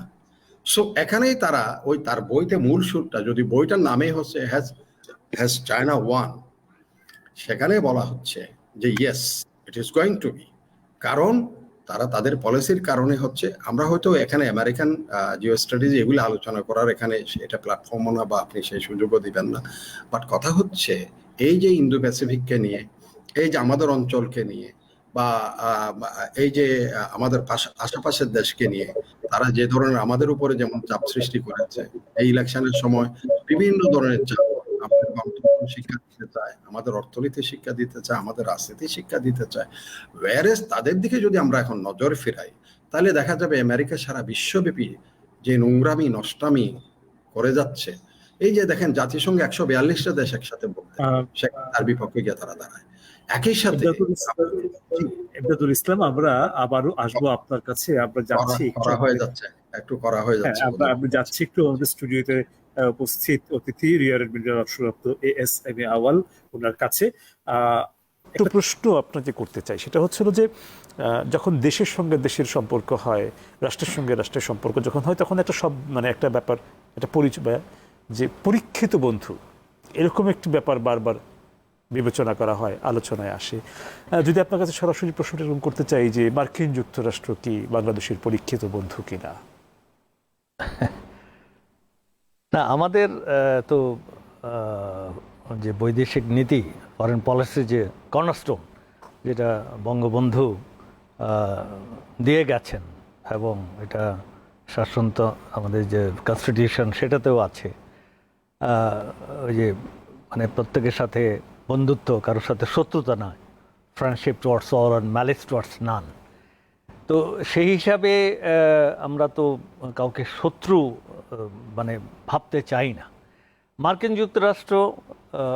সো এখানেই তারা ওই তার বইতে মূল সুরটা, যদি বইটার নামে হচ্ছে হ্যাজ চায়না ওয়ান, সেখানে বলা হচ্ছে যে yes it is going to be. কারণ তারা তাদের পলিসির কারণে হচ্ছে, আমরা হয়তো এখানে আমেরিকান জিও স্ট্র্যাটেজি এগুলো আলোচনা করার এখানে এটা প্ল্যাটফর্ম না, বা আপনি সেই সুযোগও দিবেন না। বাট কথা হচ্ছে এই যে ইন্দো প্যাসিফিককে নিয়ে, এই যে আমাদের অঞ্চলকে নিয়ে, বা এই যে আমাদের আশেপাশের দেশকে নিয়ে তারা যে ধরনের আমাদের উপরে যেমন চাপ সৃষ্টি করেছে এই ইলেকশনের সময়, বিভিন্ন ধরনের চাপ, আমাদের গণতন্ত্র শিক্ষা দিতে চায়, আমাদের অর্থনীতি শিক্ষা দিতে চায়, আমাদের রাজনীতি শিক্ষা দিতে চায়। ওয়ারেস তাদের দিকে যদি আমরা এখন নজর ফেরাই, তাহলে দেখা যাবে আমেরিকা সারা বিশ্বব্যাপী যে নোংরামি নষ্টামি করে যাচ্ছে, এই যে দেখেন জাতিসংঘে 142টা দেশ একসাথে বলতে, সেখানে তার বিপক্ষে গিয়ে তারা দাঁড়ায়। একই সাথে ইমদাদুল ইসলাম, আমরা আবারও আসবো আপনার কাছে। আমরা যাচ্ছি, করা হয়ে যাচ্ছে, একটু করা হয়ে যাচ্ছে। আমরা যাচ্ছি একটু আমাদের স্টুডিওতে উপস্থিত অতিথি রিয়ার এডমিরাল অবসরপ্রাপ্ত ASM আওয়াল, ওনার কাছে একটা প্রশ্ন আপনাকে করতে চাই। সেটা হচ্ছিল যে যখন দেশের সঙ্গে দেশের সম্পর্ক হয়, রাষ্ট্রের সঙ্গে রাষ্ট্রের সম্পর্ক যখন হয়, তখন একটা একটা ব্যাপার, একটা পরিচয়, যে পরীক্ষিত বন্ধু, এরকম একটি ব্যাপার বারবার বিবেচনা করা হয়, আলোচনায় আসে। যদি আপনার কাছে সরাসরি প্রশ্নটা এরকম করতে চাই যে মার্কিন যুক্তরাষ্ট্র কি বাংলাদেশের পরীক্ষিত বন্ধু কিনা? না, আমাদের তো যে বৈদেশিক নীতি, ফরেন পলিসি যে কর্নারস্টোন, যেটা বঙ্গবন্ধু দিয়ে গেছেন, এবং এটা শাসন্ত আমাদের যে কনস্টিটিউশন সেটাতেও আছে, ওই যে মানে প্রত্যেকের সাথে বন্ধুত্ব, কারোর সাথে শত্রুতা নয়, friendship towards all and malice towards none. তো সেই হিসাবে আমরা তো কাউকে শত্রু মানে ভাবতে চাই না। মার্কিন যুক্তরাষ্ট্র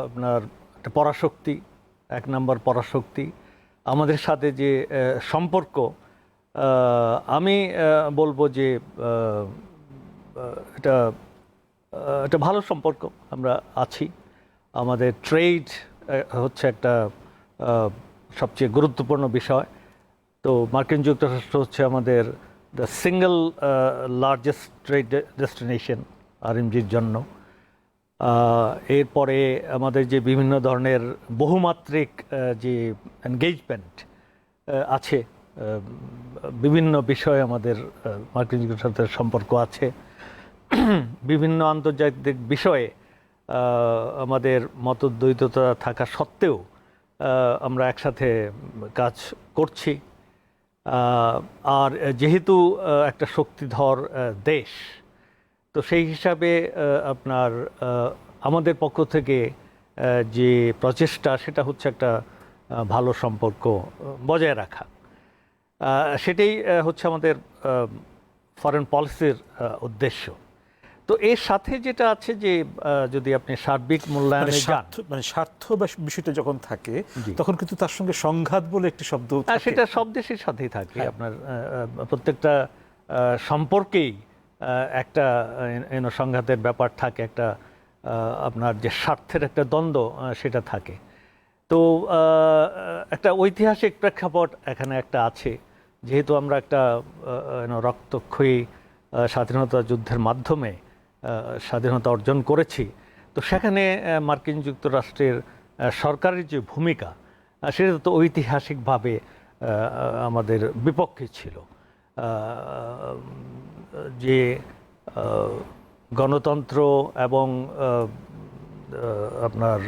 আপনার একটা পরাশক্তি, এক নম্বর পরাশক্তি। আমাদের সাথে যে সম্পর্ক, আমি বলবো যে এটা ভালো সম্পর্ক আমরা আছি। আমাদের ট্রেড হচ্ছে একটা সবচেয়ে গুরুত্বপূর্ণ বিষয়। তো মার্কিন যুক্তরাষ্ট্র হচ্ছে আমাদের the single largest trade destination RMGর জন্য। এরপরে আমাদের যে বিভিন্ন ধরনের বহুমাত্রিক যে এনগেজমেন্ট আছে, বিভিন্ন বিষয়ে আমাদের মার্কিন যুক্তরাষ্ট্রের সম্পর্ক আছে। বিভিন্ন আন্তর্জাতিক বিষয়ে আমাদের মতদ্বৈততা থাকা সত্ত্বেও আমরা একসাথে কাজ করছি। আর যেহেতু একটা শক্তিধর দেশ, তো সেই হিসাবে আপনার আমাদের পক্ষ থেকে যে প্রচেষ্টা, সেটা হচ্ছে একটা ভালো সম্পর্ক বজায় রাখা। সেটাই হচ্ছে আমাদের ফরেন পলিসির উদ্দেশ্য। তো এর সাথে যেটা আছে যে যদি আপনি সার্বিক মূল্যায়নে যান, মানে স্বার্থ বিষয়টা যখন থাকে, তখন কিন্তু তার সঙ্গে সংঘাত বলে একটি শব্দ থাকে। সেটা সব দেশের সাথেই থাকে। আপনার প্রত্যেকটা সম্পর্কেই একটা সংঘাতের ব্যাপার থাকে, একটা আপনার যে স্বার্থের একটা দ্বন্দ্ব সেটা থাকে। তো একটা ঐতিহাসিক প্রেক্ষাপট এখানে একটা আছে, যেহেতু আমরা একটা রক্তক্ষয়ী স্বাধীনতা যুদ্ধের মাধ্যমে স্বাধীনতা অর্জন করেছি। তো সেখানে মার্কিন যুক্তরাষ্ট্রের সরকারের যে ভূমিকা, সেটা তো ঐতিহাসিকভাবে আমাদের বিপক্ষে ছিল। যে গণতন্ত্র এবং আপনার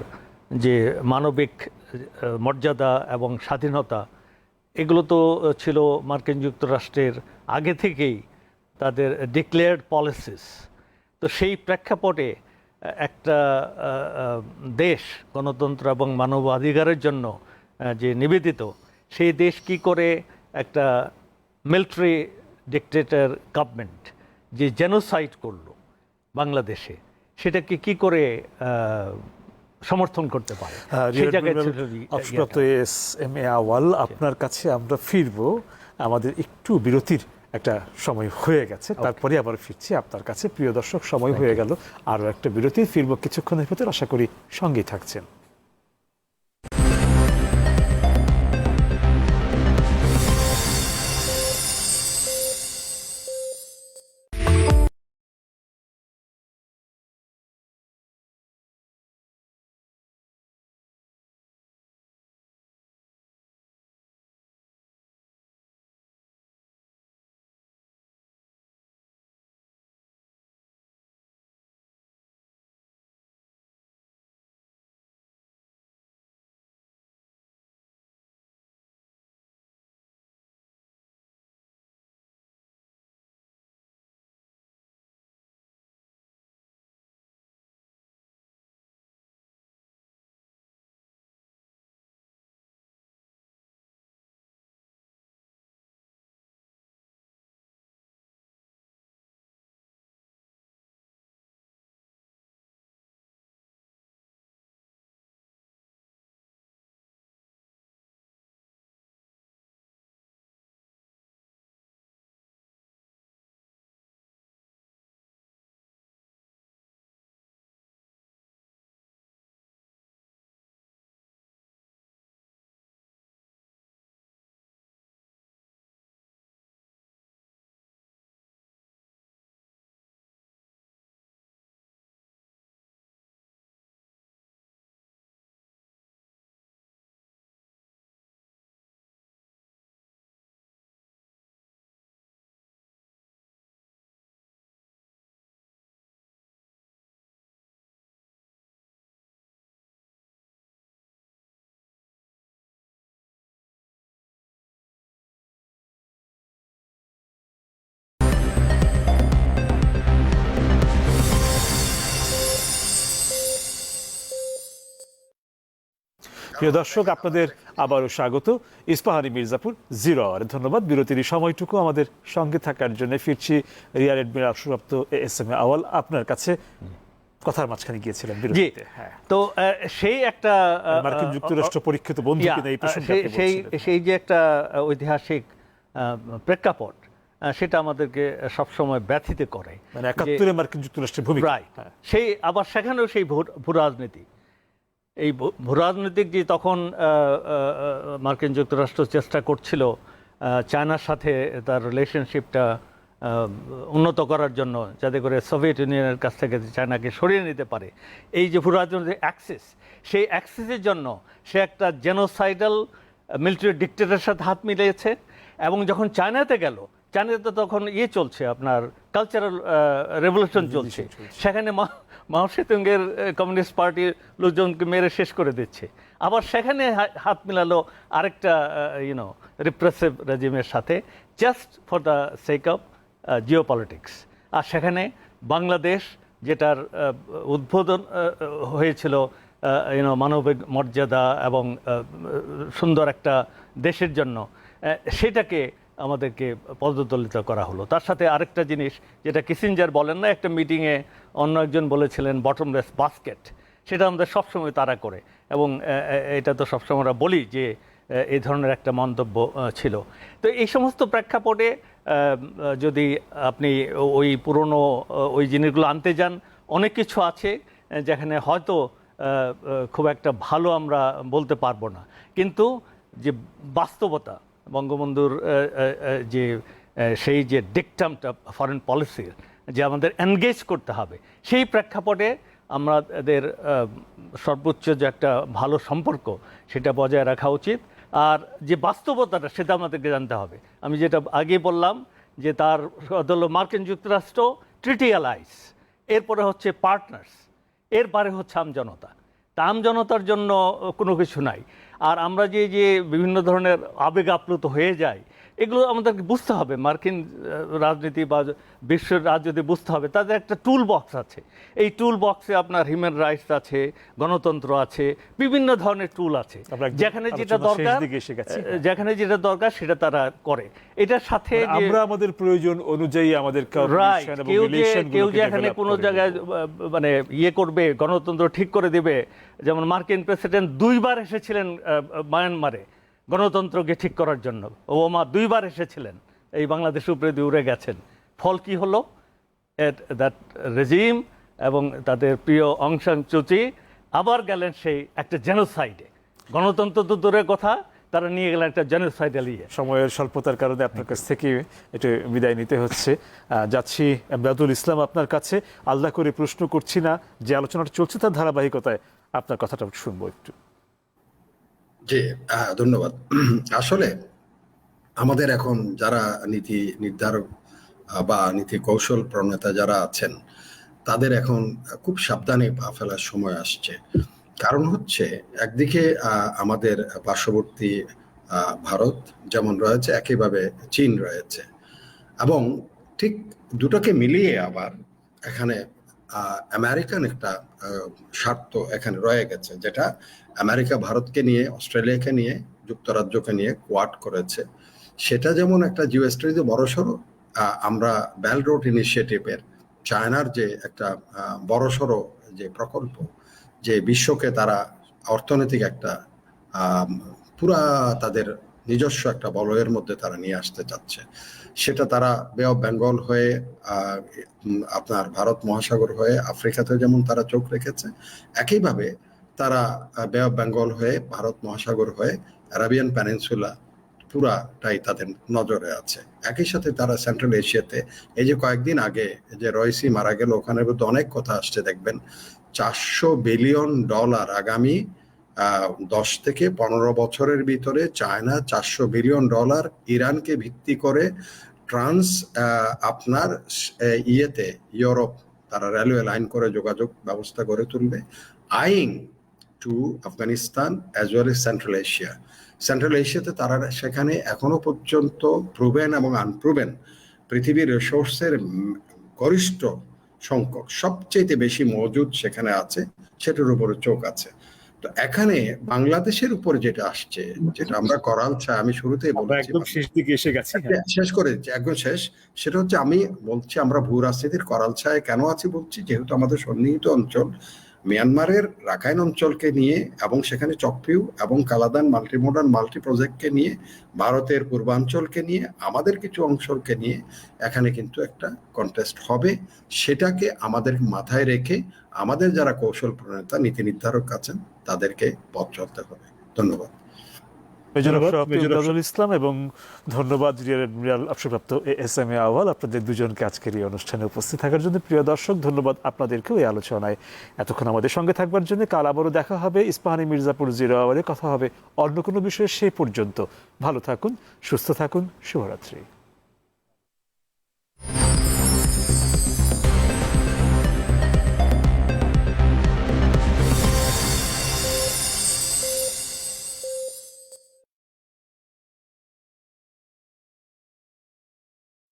যে মানবিক মর্যাদা এবং স্বাধীনতা, এগুলো তো ছিল মার্কিন যুক্তরাষ্ট্রের আগে থেকেই তাদের ডিক্লেয়ার্ড পলিসিস। তো সেই প্রেক্ষাপটে একটা দেশ গণতন্ত্র এবং মানবাধিকারের জন্য যে নিবেদিত, সেই দেশ কি করে একটা মিলিটারি ডিক্টেটর গভর্নমেন্ট যে জেনোসাইড করলো বাংলাদেশে, সেটাকে কি করে সমর্থন করতে পারে? সেই জায়গায় অবসরপ্রাপ্ত ASM আওয়াল, আপনার কাছে আমরা ফিরবো। আমাদের একটু বিরতির একটা সময় হয়ে গেছে, তারপরে আবার ফিরছি আপনার কাছে। প্রিয় দর্শক, সময় হয়ে গেল আরও একটা বিরতি, ফিরবো কিছুক্ষণের ভিতর। আশা করি সঙ্গেই থাকছেন। প্রিয় দর্শক, আপনাদের আবারও স্বাগত ইস্পাহানি মির্জাপুর জিরো আওয়ারে। ধন্যবাদ বিরতির এই সময়টুকু আমাদের সঙ্গে থাকার জন্য। ফিরছি রিয়ার এডমিরাল অবসরপ্রাপ্ত এস এম আওয়াল, আপনার কাছে কথার মাঝখানে গিয়েছিলেন বিরতিতে। হ্যাঁ, তো সেই একটা মার্কিন যুক্তরাষ্ট্র পরীক্ষিত বন্ধু কিনা এই প্রসঙ্গে আপনি বলছিলেন। সেই যে একটা ঐতিহাসিক প্রেক্ষাপট, সেটা আমাদেরকে সবসময় ব্যথিত করে। মানে ৭১ মার্কিন যুক্তরাষ্ট্রের ভূমিকা। রাইট, সেই আবার সেখানেও সেই ভূরাজনীতি, এই ভূরাজনৈতিক যে তখন মার্কিন যুক্তরাষ্ট্র চেষ্টা করছিল চায়নার সাথে তার রিলেশনশিপটা উন্নত করার জন্য, যাতে করে সোভিয়েত ইউনিয়নের কাছ থেকে চায়নাকে সরিয়ে নিতে পারে। এই যে ভূরাজনৈতিক অ্যাক্সেস, সেই অ্যাক্সেসের জন্য সে একটা জেনোসাইডাল মিলিটারি ডিক্টেটরের সাথে হাত মিলিয়েছে। এবং যখন চায়নাতে গেল, চায়নাতে তখন চলছে, আপনার কালচারাল রেভলিউশন চলছে, সেখানে মাও সেতুংয়ের কমিউনিস্ট পার্টির লোকজনকে মেরে শেষ করে দিচ্ছে। আবার সেখানে হাত মিলালো আরেকটা রিপ্রেসিভ রেজিমের সাথে, just for the sake of geopolitics. আর সেখানে বাংলাদেশ, যেটার উদ্বোধন হয়েছিল মানবিক মর্যাদা এবং সুন্দর একটা দেশের জন্য, সেটাকে আমাদেরকে পদদলিত করা হলো। তার সাথে আরেকটা জিনিস, যেটা কিসিঞ্জার বলেন না, একটা মিটিংয়ে অন্য একজন বলেছিলেন বটমলেস বাস্কেট, সেটা আমাদের সবসময় তারা করে। এবং এটা তো সবসময় আমরা বলি যে এই ধরনের একটা মন্তব্য ছিল। তো এই সমস্ত প্রেক্ষাপটে যদি আপনি ওই পুরনো ওই জিনিসগুলো আনতে যান, অনেক কিছু আছে যেখানে হয়তো খুব একটা ভালো আমরা বলতে পারবো না, কিন্তু যে বাস্তবতা, বঙ্গবন্ধুর যে সেই যে ডিকটামটা ফরেন পলিসির, যে আমাদের এনগেজ করতে হবে, সেই প্রেক্ষাপটে আমাদের সর্বোচ্চ যে একটা ভালো সম্পর্ক, সেটা বজায় রাখা উচিত। আর যে বাস্তবতাটা, সেটা আমাদেরকে জানতে হবে। আমি যেটা আগে বললাম, যে তার হলো মার্কিন যুক্তরাষ্ট্র ট্রিটি অ্যালাইস, এরপরে হচ্ছে পার্টনার্স, এরপরে হচ্ছে আমজনতা। তা আমজনতার জন্য কোনো কিছু নাই। আর আমরা যে বিভিন্ন ধরনের আবেগ আপ্লুত হয়ে যাই, এগুলো আমাদেরকে বুঝতে হবে। মার্কিন রাজনীতি বা বিশ্বের রাজনীতি বুঝতে হবে, তাদের একটা টুল বক্স আছে। এই টুল বক্সে আপনার হিউম্যান রাইটস আছে, গণতন্ত্র আছে, বিভিন্ন ধরনের টুল আছে। যেখানে যেটা দরকার সেটা তারা করে। এটার সাথে আমরা আমাদের প্রয়োজন অনুযায়ী আমাদের কেউ যে এখানে কোনো জায়গায় মানে করবে, গণতন্ত্র ঠিক করে দিবে। যেমন মার্কিন প্রেসিডেন্ট 2 বার এসেছিলেন মায়ানমারে গণতন্ত্রকে ঠিক করার জন্য। ওবামা 2 বার এসেছিলেন, এই বাংলাদেশের উপরে দিয়ে উড়ে গেছেন। ফল কি হলো? দ্যাট রেজিম এবং তাদের প্রিয় অং সান সুচি আবার গেলেন সেই একটা জেনোসাইডে। গণতন্ত্র তো দূরের কথা, তারা নিয়ে গেলেন একটা জেনোসাইডাল ইয়ে। সময়ের স্বল্পতার কারণে আপনার কাছ থেকে এটা বিদায় নিতে হচ্ছে। যাচ্ছি এমদাদুল ইসলাম আপনার কাছে। আলাদা করে প্রশ্ন করছি না, যে আলোচনাটা চলছে তার ধারাবাহিকতায় আপনার কথাটা শুনবো একটু। জি, ধন্যবাদ। আসলে আমাদের এখন যারা নীতি নির্ধারক বা নীতি কৌশল প্রণেতা যারা আছেন, তাদের এখন খুব সাবধানে পা ফেলার সময় আসছে। কারণ হচ্ছে, একদিকে আমাদের পার্শ্ববর্তী ভারত যেমন রয়েছে, একইভাবে চীন রয়েছে, এবং ঠিক দুটোকে মিলিয়ে আবার এখানে আমেরিকান একটা স্বার্থ এখানে রয়ে গেছে, যেটা আমেরিকা ভারতকে নিয়ে, অস্ট্রেলিয়াকে নিয়ে, যুক্তরাজ্যকে নিয়ে কোয়াড করেছে। সেটা যেমন একটা জিও স্ট্র্যাটেজি বড়সড়, আমরা বেল্ট রোড ইনিশিয়েটিভের চায়নার যে একটা বড়সড় যে প্রকল্প, যে বিশ্বকে তারা অর্থনৈতিক একটা পুরা তাদের নিজস্ব একটা বলয়ের মধ্যে তারা নিয়ে আসতে চাচ্ছে, সেটা তারা বে অফ বেঙ্গল হয়ে, আপনার ভারত মহাসাগর হয়ে আফ্রিকাতে যেমন তারা চোখ রেখেছে, একইভাবে তারা বে অফ বেঙ্গল হয়ে, ভারত মহাসাগর হয়ে, আরাবিয়ান প্যানিনসুলা পুরাটাই তাদের নজরে আছে। একই সাথে তারা সেন্ট্রাল এশিয়াতে, এই যে কয়েকদিন আগে যে রয়সি মারা গেল, ওখানের মধ্যে অনেক কথা আসছে, দেখবেন $400 বিলিয়ন আগামী 10 থেকে 15 বছরের ভিতরে চায়না $400 বিলিয়ন ইরানকে ভিত্তি করে আপনার ইয়েতে ইউরোপ তারা রেলওয়ে লাইন করে যোগাযোগ ব্যবস্থা গড়ে তুলবে, eyeing to Afghanistan as well as central Asia. Central এশিয়াতে তারা সেখানে এখনো পর্যন্ত প্রুভেন এবং আনপ্রুভেন পৃথিবীর রিসোর্সের গরিষ্ঠ সংখ্যক, সবচেয়ে বেশি মজুদ সেখানে আছে, সেটার উপরে চোখ আছে। তো এখানে বাংলাদেশের উপর যেটা আসছে, যেটা আমরা করাল ছায়া, আমি শুরুতেই আমরা বলেছি, একদম শেষ দিকে এসে গেছি। হ্যাঁ, শেষ করে দিচ্ছি, একদম শেষ। সেটা হচ্ছে আমি বলছি আমরা ভূ রাজনীতির করাল ছায় কেন আছি বলছি, যেহেতু আমাদের সন্নিহিত অঞ্চল মিয়ানমারের রাখাইন অঞ্চলকে নিয়ে এবং সেখানে চকপিউ এবং কালাদান মাল্টিমোডাল মাল্টি প্রজেক্টকে নিয়ে, ভারতের পূর্বাঞ্চলকে নিয়ে, আমাদের কিছু অঞ্চলকে নিয়ে এখানে কিন্তু একটা কন্টেস্ট হবে। সেটাকে আমাদের মাথায় রেখে আমাদের যারা কৌশল প্রণেতা, নীতি নির্ধারক আছেন, তাদেরকে পথ চলতে হবে। ধন্যবাদ। মেজর ধন্যবাদ, অফ মেজর ইমদাদুল ইসলাম এবং ধন্যবাদ রিয়ার অ্যাডমিরাল অবসরপ্রাপ্ত ASM আওয়াল, আপনাদের দুজনকে আজকের এই অনুষ্ঠানে উপস্থিত থাকার জন্য। প্রিয় দর্শক, ধন্যবাদ আপনাদেরকেও এই আলোচনায় এতক্ষণ আমাদের সঙ্গে থাকবার জন্য। কাল আবারও দেখা হবে ইস্পাহানি মির্জাপুর 0 আওয়ারে, কথা হবে অন্য কোনো বিষয়ে। সেই পর্যন্ত ভালো থাকুন, সুস্থ থাকুন, শুভরাত্রি।